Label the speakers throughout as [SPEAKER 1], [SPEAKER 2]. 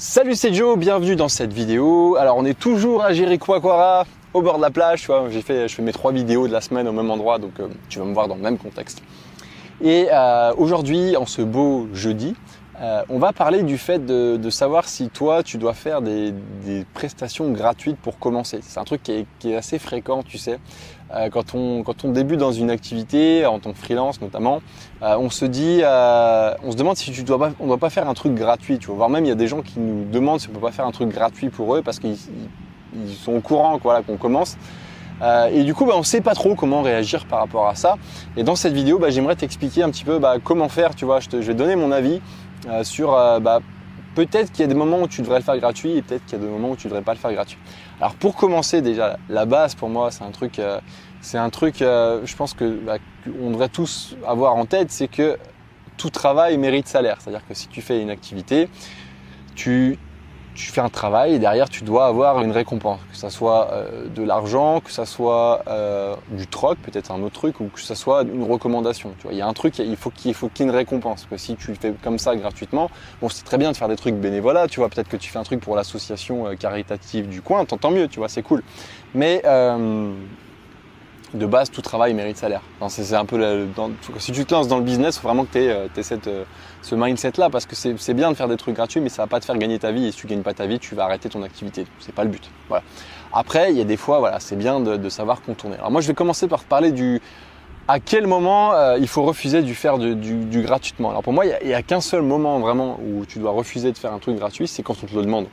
[SPEAKER 1] Salut, c'est Joe, bienvenue dans cette vidéo. Alors on est toujours à Jericoacoara, au bord de la plage, tu vois. Je fais mes 3 vidéos de la semaine au même endroit, donc tu vas me voir dans le même contexte. Et aujourd'hui, en ce beau jeudi, on va parler du fait de savoir si toi tu dois faire des prestations gratuites pour commencer. C'est un truc qui est assez fréquent, tu sais. Quand on débute dans une activité, en tant que freelance notamment, on se demande si on doit pas faire un truc gratuit. Tu vois, voire même il y a des gens qui nous demandent si on peut pas faire un truc gratuit pour eux parce qu'ils sont au courant qu'on commence. Et du coup, on ne sait pas trop comment réagir par rapport à ça. Et dans cette vidéo, j'aimerais t'expliquer un petit peu comment faire. Tu vois, je vais te donner mon avis sur peut-être qu'il y a des moments où tu devrais le faire gratuit et peut-être qu'il y a des moments où tu ne devrais pas le faire gratuit. Alors pour commencer, déjà, la base pour moi, c'est un truc, je pense qu'on devrait tous avoir en tête, c'est que tout travail mérite salaire. C'est-à-dire que si tu fais une activité, tu fais un travail et derrière tu dois avoir une récompense, que ça soit de l'argent, que ça soit du troc, peut-être un autre truc, ou que ça soit une recommandation. Tu vois, il y a un truc, il faut qu'il y ait une récompense. Que si tu le fais comme ça gratuitement, bon, c'est très bien de faire des trucs bénévolat, tu vois, peut-être que tu fais un truc pour l'association caritative du coin, tant mieux, tu vois, c'est cool. Mais de base, tout travail mérite salaire. Enfin, c'est un peu si tu te lances dans le business, il faut vraiment que tu aies ce mindset-là, parce que c'est bien de faire des trucs gratuits, mais ça va pas te faire gagner ta vie. Et si tu gagnes pas ta vie, tu vas arrêter ton activité. C'est pas le but. Voilà. Après, il y a des fois, c'est bien de savoir contourner. Alors moi, je vais commencer par parler à quel moment il faut refuser de faire du gratuitement. Alors pour moi, il y a qu'un seul moment vraiment où tu dois refuser de faire un truc gratuit, c'est quand on te le demande.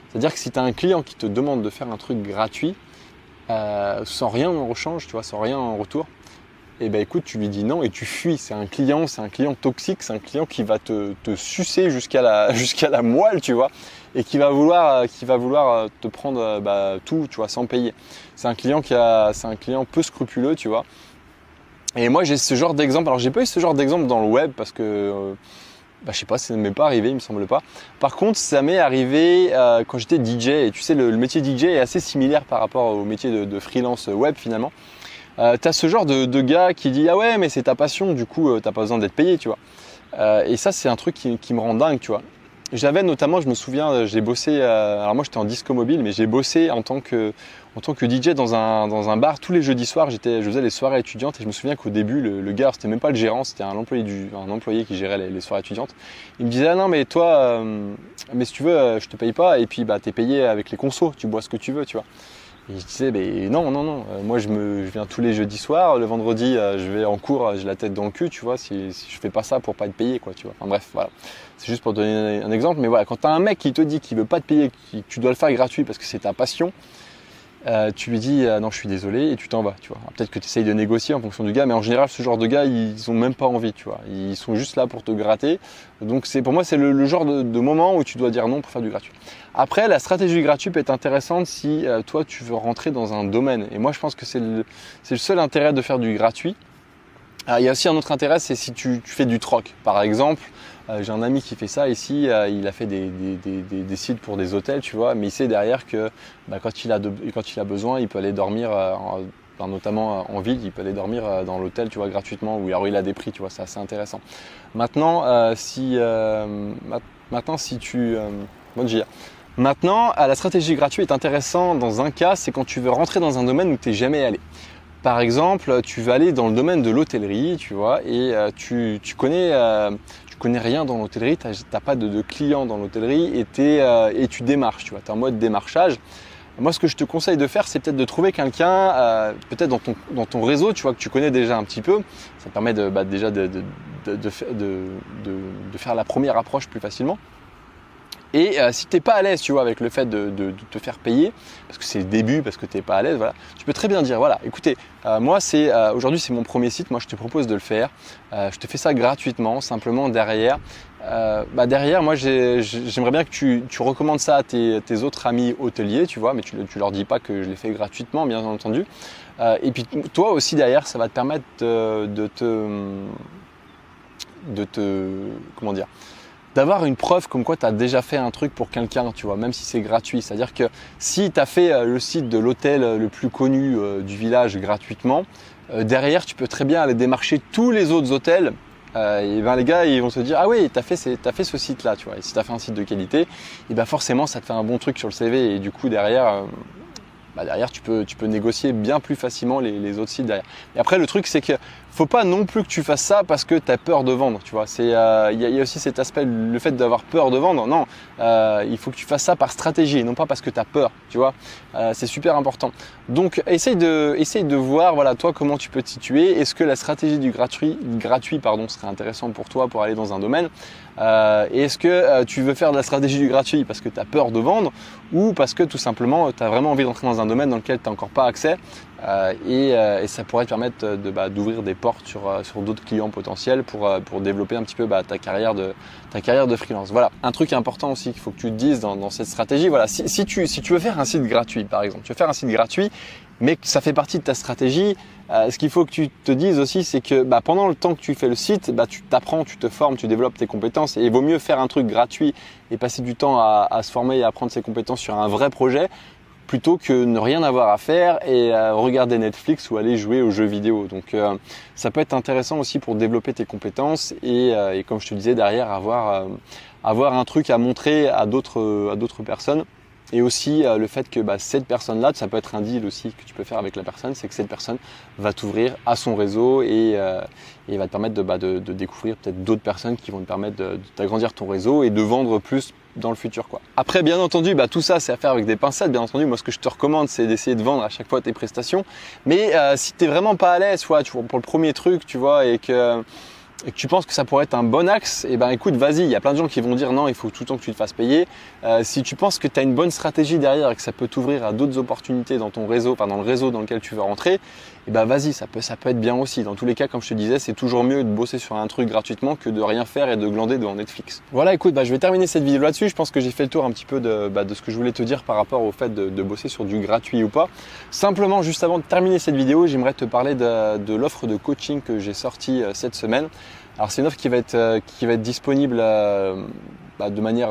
[SPEAKER 1] C'est-à-dire que si tu as un client qui te demande de faire un truc gratuit, sans rien en rechange, tu vois, sans rien en retour, et écoute, tu lui dis non et tu fuis. C'est un client toxique, c'est un client qui va te sucer jusqu'à la moelle, tu vois, et qui va vouloir te prendre tout, tu vois, sans payer. C'est un client peu scrupuleux, tu vois. Et moi j'ai ce genre d'exemple. Alors j'ai pas eu ce genre d'exemple dans le web parce que je sais pas, ça ne m'est pas arrivé, il me semble pas. Par contre, ça m'est arrivé quand j'étais DJ. Et tu sais, le métier DJ est assez similaire par rapport au métier de freelance web finalement. Tu as ce genre de gars qui dit « Ah ouais, mais c'est ta passion, du coup, t'as pas besoin d'être payé, tu vois. » Et ça, c'est un truc qui me rend dingue, tu vois. J'avais notamment, je me souviens, j'ai bossé, alors moi j'étais en disco mobile, mais j'ai bossé en tant que DJ dans un bar tous les jeudis soirs. Je faisais les soirées étudiantes et je me souviens qu'au début, le gars, c'était même pas le gérant, c'était un employé qui gérait les soirées étudiantes. Il me disait « Ah non, mais toi, mais si tu veux, je te paye pas et puis t'es payé avec les consos, tu bois ce que tu veux, tu vois. » Et je disais non, moi je viens tous les jeudis soirs, le vendredi je vais en cours, j'ai la tête dans le cul, tu vois, si je fais pas ça pour pas être payé, quoi, tu vois. Enfin bref, voilà. C'est juste pour te donner un exemple, mais voilà, quand tu as un mec qui te dit qu'il veut pas te payer, que tu dois le faire gratuit parce que c'est ta passion, tu lui dis non, je suis désolé et tu t'en vas, tu vois. Peut-être que tu essayes de négocier en fonction du gars, mais en général ce genre de gars ils ont même pas envie, tu vois. Ils sont juste là pour te gratter. Donc pour moi c'est le genre de moment où tu dois dire non pour faire du gratuit. Après, la stratégie gratuite peut être intéressante si toi tu veux rentrer dans un domaine. Et moi je pense que c'est le seul intérêt de faire du gratuit. Il y a aussi un autre intérêt, c'est si tu fais du troc. Par exemple, j'ai un ami qui fait ça ici, il a fait des sites pour des hôtels, tu vois, mais il sait derrière que quand il a besoin, il peut aller dormir, notamment en ville, il peut aller dormir dans l'hôtel, tu vois, gratuitement, ou alors il a des prix, tu vois, c'est assez intéressant. Maintenant, la stratégie gratuite est intéressante dans un cas, c'est quand tu veux rentrer dans un domaine où tu n'es jamais allé. Par exemple, tu vas aller dans le domaine de l'hôtellerie, tu vois, et tu connais rien dans l'hôtellerie, tu n'as pas de clients dans l'hôtellerie et tu démarches, tu vois, tu es en mode démarchage. Moi, ce que je te conseille de faire, c'est peut-être de trouver quelqu'un, peut-être dans ton réseau, tu vois, que tu connais déjà un petit peu. Ça te permet déjà de faire la première approche plus facilement. Et si tu n'es pas à l'aise, tu vois, avec le fait de te faire payer, parce que c'est le début, parce que tu n'es pas à l'aise, voilà, tu peux très bien dire, voilà, écoutez, moi aujourd'hui c'est mon premier site, moi je te propose de le faire, je te fais ça gratuitement, simplement derrière, moi j'aimerais bien que tu recommandes ça à tes autres amis hôteliers, tu vois, mais tu leur dis pas que je l'ai fait gratuitement, bien entendu. Et puis toi aussi derrière, ça va te permettre d'avoir une preuve comme quoi tu as déjà fait un truc pour quelqu'un, tu vois, même si c'est gratuit. C'est-à-dire que si tu as fait le site de l'hôtel le plus connu du village gratuitement, derrière tu peux très bien aller démarcher tous les autres hôtels et ben les gars ils vont se dire ah oui t'as fait ce site là, tu vois. Et si t'as fait un site de qualité, et ben forcément ça te fait un bon truc sur le CV et du coup derrière tu peux négocier bien plus facilement les autres sites derrière. Et après le truc c'est que faut pas non plus que tu fasses ça parce que tu as peur de vendre, tu vois. Il y a aussi cet aspect, le fait d'avoir peur de vendre. Non, il faut que tu fasses ça par stratégie et non pas parce que tu as peur, tu vois. C'est super important. Donc essaye de voir, voilà, toi comment tu peux te situer. Est-ce que la stratégie du gratuit serait intéressant pour toi pour aller dans un domaine et est-ce que tu veux faire de la stratégie du gratuit parce que tu as peur de vendre ou parce que tout simplement tu as vraiment envie d'entrer dans un domaine dans lequel tu n'as encore pas accès et ça pourrait te permettre d'ouvrir des portes sur d'autres clients potentiels pour développer un petit peu ta carrière de freelance. Voilà, un truc important aussi qu'il faut que tu te dises dans cette stratégie. Voilà, si tu veux faire un site gratuit par exemple, tu veux faire un site gratuit mais que ça fait partie de ta stratégie, ce qu'il faut que tu te dises aussi, c'est que pendant le temps que tu fais le site, tu t'apprends, tu te formes, tu développes tes compétences et il vaut mieux faire un truc gratuit et passer du temps à se former et à apprendre ses compétences sur un vrai projet plutôt que ne rien avoir à faire et regarder Netflix ou aller jouer aux jeux vidéo. Donc ça peut être intéressant aussi pour développer tes compétences et comme je te disais derrière avoir un truc à montrer à d'autres personnes. Et aussi le fait que cette personne-là, ça peut être un deal aussi que tu peux faire avec la personne, c'est que cette personne va t'ouvrir à son réseau et va te permettre de découvrir peut-être d'autres personnes qui vont te permettre d'agrandir ton réseau et de vendre plus dans le futur, quoi. Après, bien entendu, tout ça, c'est à faire avec des pincettes. Bien entendu, moi, ce que je te recommande, c'est d'essayer de vendre à chaque fois tes prestations. Mais si tu n'es vraiment pas à l'aise, tu vois, pour le premier truc, tu vois, et que tu penses que ça pourrait être un bon axe, et écoute, vas-y, il y a plein de gens qui vont dire non, il faut tout le temps que tu te fasses payer. Si tu penses que tu as une bonne stratégie derrière et que ça peut t'ouvrir à d'autres opportunités dans ton réseau, dans le réseau dans lequel tu veux rentrer, vas-y, ça peut être bien aussi. Dans tous les cas, comme je te disais, c'est toujours mieux de bosser sur un truc gratuitement que de rien faire et de glander devant Netflix. Voilà, écoute, je vais terminer cette vidéo là-dessus. Je pense que j'ai fait le tour un petit peu de ce que je voulais te dire par rapport au fait de bosser sur du gratuit ou pas. Simplement, juste avant de terminer cette vidéo, j'aimerais te parler de l'offre de coaching que j'ai sortie cette semaine. Alors c'est une offre qui va être disponible de manière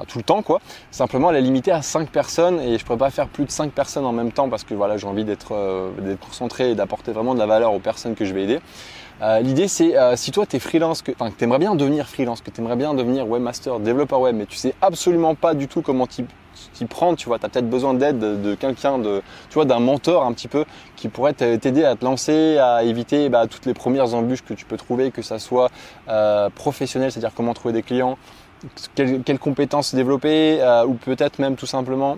[SPEAKER 1] tout le temps, quoi. Simplement elle est limitée à 5 personnes et je ne pourrais pas faire plus de 5 personnes en même temps parce que voilà, j'ai envie d'être concentré et d'apporter vraiment de la valeur aux personnes que je vais aider. L'idée c'est si toi tu es freelance, que tu aimerais bien devenir freelance, que tu aimerais bien devenir webmaster, développeur web, mais tu sais absolument pas du tout comment t'y prendre, tu vois, tu as peut-être besoin d'aide de quelqu'un, tu vois, d'un mentor un petit peu qui pourrait t'aider à te lancer, à éviter toutes les premières embûches que tu peux trouver, que ça soit professionnel, c'est-à-dire comment trouver des clients, quelles compétences développer ou peut-être même tout simplement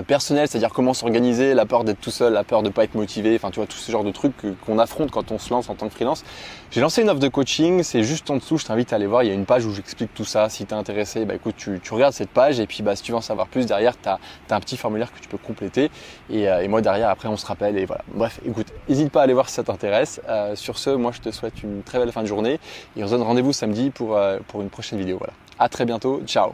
[SPEAKER 1] personnel, c'est-à-dire comment s'organiser, la peur d'être tout seul, la peur de ne pas être motivé, enfin tu vois, tout ce genre de trucs qu'on affronte quand on se lance en tant que freelance. J'ai lancé une offre de coaching, c'est juste en dessous, je t'invite à aller voir, il y a une page où j'explique tout ça. Si tu es intéressé, écoute, tu regardes cette page et puis si tu veux en savoir plus, derrière tu as un petit formulaire que tu peux compléter et moi derrière après on se rappelle et voilà. Bref, écoute, n'hésite pas à aller voir si ça t'intéresse. Sur ce, moi je te souhaite une très belle fin de journée et on se donne rendez-vous samedi pour une prochaine vidéo. Voilà. À très bientôt, ciao.